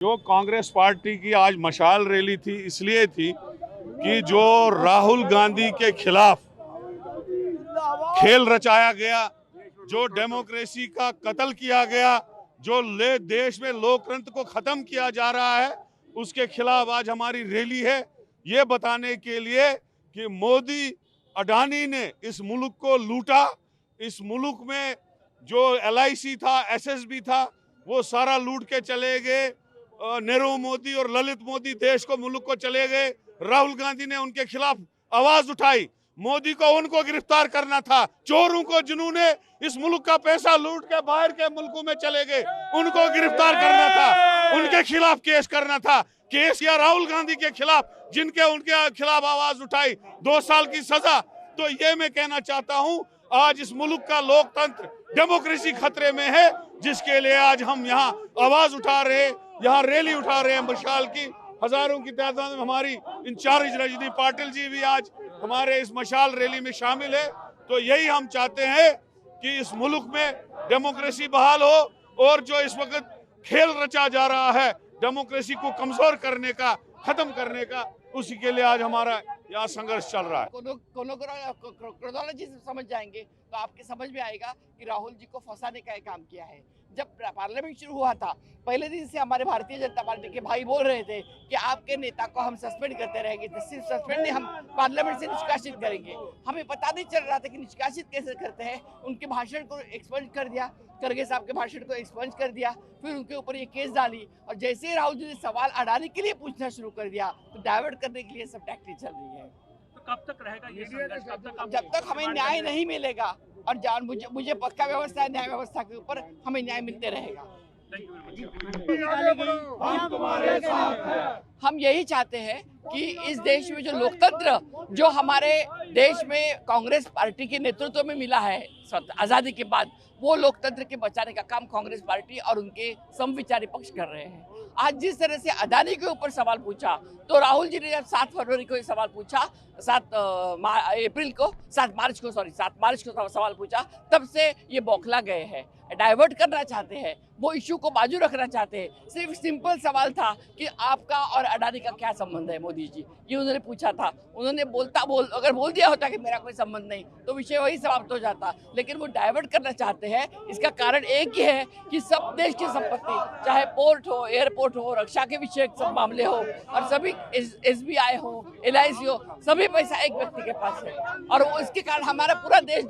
जो कांग्रेस पार्टी की आज मशाल रैली थी इसलिए थी कि जो राहुल गांधी के खिलाफ खेल रचाया गया, जो डेमोक्रेसी का कत्ल किया गया, जो देश में लोकतंत्र को खत्म किया जा रहा है, उसके खिलाफ आज हमारी रैली है। ये बताने के लिए कि मोदी अडानी ने इस मुल्क को लूटा। इस मुल्क में जो LIC था, SSB था, वो सारा लूट के चले गए। नीरव मोदी और ललित मोदी देश को, मुल्क को चले गए। राहुल गांधी ने उनके खिलाफ आवाज उठाई। मोदी को उनको गिरफ्तार करना था। चोरों को जिन्होंने इस मुल्क का पैसा लूट के बाहर के मुल्कों में चले गए, उनको गिरफ्तार करना था, उनके खिलाफ केस करना था। केस या राहुल गांधी के खिलाफ उनके खिलाफ आवाज उठाई, 2 साल की सजा। तो ये मैं कहना चाहता हूं, आज इस मुल्क का लोकतंत्र, डेमोक्रेसी खतरे में है, जिसके लिए आज हम यहाँ आवाज उठा रहे हैं, यहाँ रैली उठा रहे हैं मशाल की। हजारों की तादाद में हमारी इंचार्ज रजनी पाटिल जी भी आज हमारे इस मशाल रैली में शामिल है। तो यही हम चाहते हैं कि इस मुल्क में डेमोक्रेसी बहाल हो, और जो इस वक्त खेल रचा जा रहा है डेमोक्रेसी को कमजोर करने का, खत्म करने का, उसी के लिए आज हमारा यहाँ संघर्ष चल रहा है। क्रोनोलॉजी से समझ जाएंगे तो आपके समझ में आएगा कि राहुल जी को फंसाने का काम किया है। जब पार्लियामेंट शुरू हुआ था, पहले दिन से हमारे भारतीय जनता पार्टी के भाई बोल रहे थे कि आपके नेता को हम सस्पेंड करते रहेंगे, तो सिर्फ सस्पेंड नहीं, हम पार्लियामेंट से निष्कासित करेंगे। हमें पता नहीं चल रहा था कि निष्कासित कैसे करते हैं। उनके भाषण को एक्सपंज कर दिया, खरगे साहब के भाषण को एक्सपंज कर दिया, फिर उनके ऊपर ये केस डाली, और जैसे ही राहुल जी ने सवाल अडानी के लिए पूछना शुरू कर दिया, तो डाइवर्ट करने के लिए सब टैक्टिक चल रही है। तो कब तक रहेगा ये संघर्ष? जब तक हमें न्याय नहीं मिलेगा, और जान मुझे पक्का व्यवस्था है, न्याय व्यवस्था के ऊपर हमें न्याय मिलते रहेगा। हम यही चाहते हैं कि इस देश में जो लोकतंत्र, जो हमारे देश में कांग्रेस पार्टी के नेतृत्व में मिला है आजादी के बाद, वो लोकतंत्र के बचाने का काम कांग्रेस पार्टी और उनके समविचारी पक्ष कर रहे हैं। आज जिस तरह से अडानी के ऊपर सवाल पूछा, तो राहुल जी ने जब 7 फरवरी को ये सवाल पूछा, 7 मार्च को सवाल पूछा, तब से ये बौखला गए हैं, डाइवर्ट करना चाहते हैं, वो इश्यू को बाजू रखना चाहते हैं। सिर्फ सिंपल सवाल था कि आपका और अडानी का क्या संबंध है मोदी जी, ये उन्होंने पूछा था। उन्होंने अगर बोल दिया होता कि मेरा कोई संबंध नहीं, तो विषय वही समाप्त हो जाता, लेकिन वो डाइवर्ट करना चाहते हैं। इसका कारण एक ही है कि सब देश की संपत्ति, चाहे पोर्ट हो, एयरपोर्ट हो, रक्षा के विषय सब मामले हो, और सभी SBI हो, LIC हो, सभी पैसा एक व्यक्ति के पास है, और इसके कारण हमारा पूरा देश